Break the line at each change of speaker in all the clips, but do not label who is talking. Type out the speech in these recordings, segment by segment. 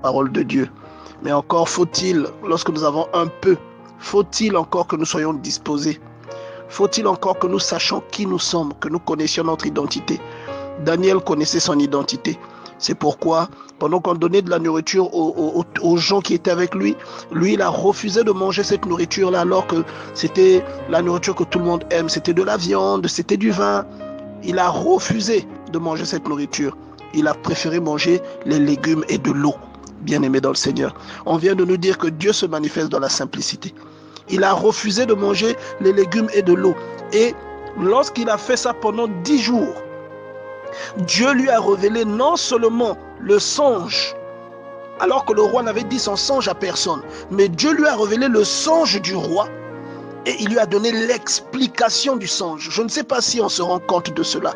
parole de Dieu. Mais encore faut-il, lorsque nous avons un peu, faut-il encore que nous soyons disposés. Faut-il encore que nous sachions qui nous sommes, que nous connaissions notre identité. Daniel connaissait son identité. C'est pourquoi, pendant qu'on donnait de la nourriture aux gens qui étaient avec lui, lui, il a refusé de manger cette nourriture-là, alors que c'était la nourriture que tout le monde aime. C'était de la viande, c'était du vin. Il a refusé de manger cette nourriture. Il a préféré manger les légumes et de l'eau. Bien-aimé dans le Seigneur, on vient de nous dire que Dieu se manifeste dans la simplicité. Il a refusé de manger les légumes et de l'eau. Et lorsqu'il a fait ça pendant 10 jours, Dieu lui a révélé non seulement le songe, alors que le roi n'avait dit son songe à personne, mais Dieu lui a révélé le songe du roi et il lui a donné l'explication du songe. Je ne sais pas si on se rend compte de cela.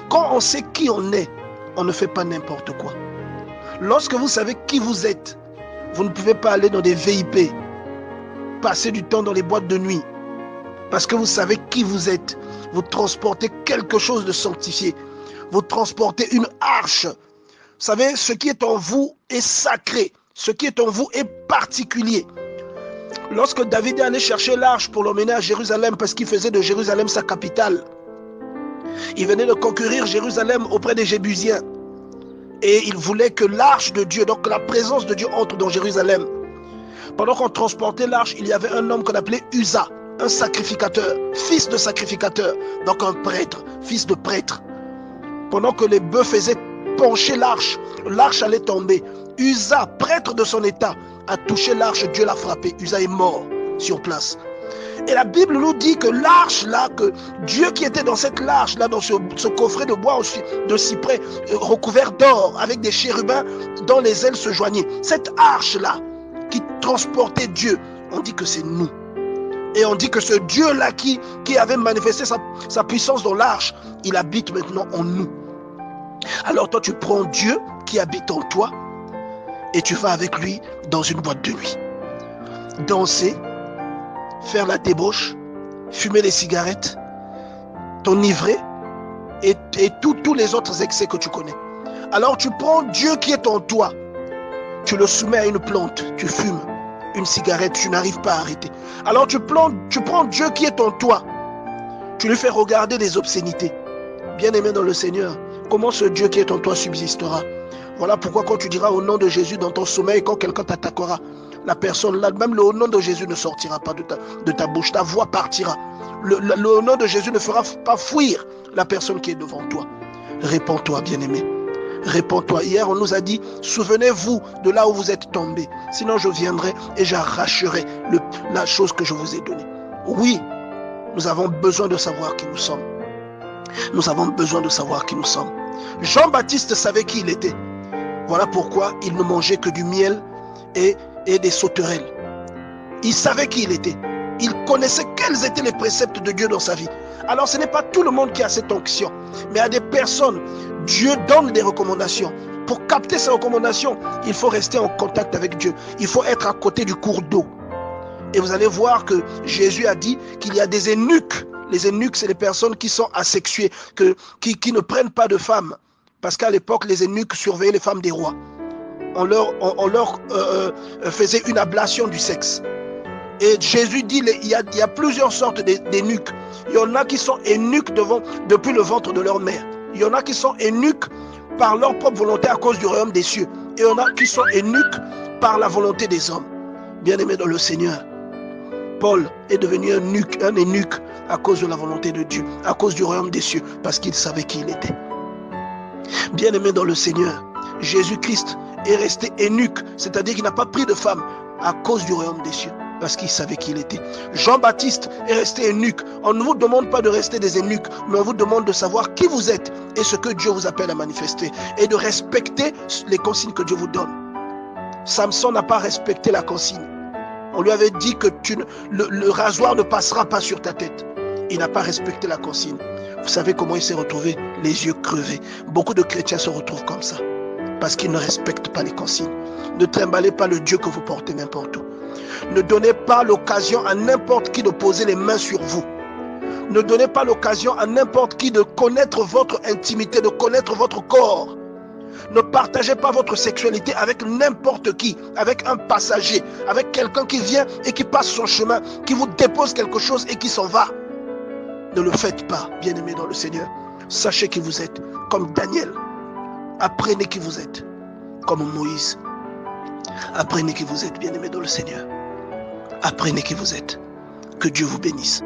Quand on sait qui on est, on ne fait pas n'importe quoi. Lorsque vous savez qui vous êtes, vous ne pouvez pas aller dans des VIP, passer du temps dans les boîtes de nuit, parce que vous savez qui vous êtes. Vous transportez quelque chose de sanctifié. Vous transportez une arche. Vous savez, ce qui est en vous est sacré. Ce qui est en vous est particulier. Lorsque David est allé chercher l'arche pour l'emmener à Jérusalem, parce qu'il faisait de Jérusalem sa capitale, il venait de conquérir Jérusalem auprès des Jébusiens. Et il voulait que l'arche de Dieu, donc la présence de Dieu, entre dans Jérusalem. Pendant qu'on transportait l'arche, il y avait un homme qu'on appelait Uza, un sacrificateur, fils de sacrificateur, donc un prêtre, fils de prêtre. Pendant que les bœufs faisaient pencher l'arche, l'arche allait tomber. Uza, prêtre de son état, a touché l'arche, Dieu l'a frappé. Uza est mort sur place. Et la Bible nous dit que l'arche là, que Dieu qui était dans cette l'arche là, dans ce coffret de bois de cyprès recouvert d'or, avec des chérubins dont les ailes se joignaient, cette arche là qui transportait Dieu, on dit que c'est nous. Et on dit que ce Dieu là qui avait manifesté sa puissance dans l'arche, il habite maintenant en nous. Alors toi tu prends Dieu qui habite en toi et tu vas avec lui dans une boîte de nuit, danser, faire la débauche, fumer les cigarettes, t'enivrer et tous les autres excès que tu connais. Alors tu prends Dieu qui est en toi, tu le soumets à une plante, tu fumes une cigarette, tu n'arrives pas à arrêter. Alors tu prends Dieu qui est en toi, tu lui fais regarder des obscénités. Bien-aimé dans le Seigneur, comment ce Dieu qui est en toi subsistera? Voilà pourquoi quand tu diras au nom de Jésus dans ton sommeil, quand quelqu'un t'attaquera, la personne là, même le nom de Jésus ne sortira pas de ta bouche, ta voix partira. Le nom de Jésus ne fera pas fuir la personne qui est devant toi. Répands-toi, bien-aimé. Répands-toi. Hier, on nous a dit, souvenez-vous de là où vous êtes tombés. Sinon, je viendrai et j'arracherai la chose que je vous ai donnée. Oui, nous avons besoin de savoir qui nous sommes. Nous avons besoin de savoir qui nous sommes. Jean-Baptiste savait qui il était. Voilà pourquoi il ne mangeait que du miel et des sauterelles. Il savait qui il était. Il connaissait quels étaient les préceptes de Dieu dans sa vie. Alors ce n'est pas tout le monde qui a cette onction, mais à des personnes, Dieu donne des recommandations. Pour capter ces recommandations, il faut rester en contact avec Dieu. Il faut être à côté du cours d'eau. Et vous allez voir que Jésus a dit qu'il y a des eunuques. Les eunuques, c'est les personnes qui sont asexuées, qui ne prennent pas de femmes. Parce qu'à l'époque, les eunuques surveillaient les femmes des rois. On leur faisait une ablation du sexe. Et Jésus dit il y a plusieurs sortes d'eunuques. Il y en a qui sont eunuques depuis le ventre de leur mère. Il y en a qui sont eunuques par leur propre volonté à cause du royaume des cieux. Et il y en a qui sont eunuques par la volonté des hommes. Bien-aimés dans le Seigneur, Paul est devenu un eunuque à cause de la volonté de Dieu, à cause du royaume des cieux, parce qu'il savait qui il était. Bien-aimé dans le Seigneur, Jésus-Christ est resté eunuque, c'est-à-dire qu'il n'a pas pris de femme à cause du royaume des cieux, parce qu'il savait qui il était. Jean-Baptiste est resté eunuque. On ne vous demande pas de rester des eunuques, mais on vous demande de savoir qui vous êtes et ce que Dieu vous appelle à manifester, et de respecter les consignes que Dieu vous donne. Samson n'a pas respecté la consigne. On lui avait dit que le rasoir ne passera pas sur ta tête. Il n'a pas respecté la consigne. Vous savez comment il s'est retrouvé? Les yeux crevés. Beaucoup de chrétiens se retrouvent comme ça, parce qu'ils ne respectent pas les consignes. Ne trimballez pas le Dieu que vous portez n'importe où. Ne donnez pas l'occasion à n'importe qui de poser les mains sur vous. Ne donnez pas l'occasion à n'importe qui de connaître votre intimité, de connaître votre corps. Ne partagez pas votre sexualité avec n'importe qui, avec un passager, avec quelqu'un qui vient et qui passe son chemin, qui vous dépose quelque chose et qui s'en va. Ne le faites pas, bien-aimés dans le Seigneur. Sachez qui vous êtes, comme Daniel. Apprenez qui vous êtes, comme Moïse. Apprenez qui vous êtes, bien-aimés dans le Seigneur. Apprenez qui vous êtes. Que Dieu vous bénisse.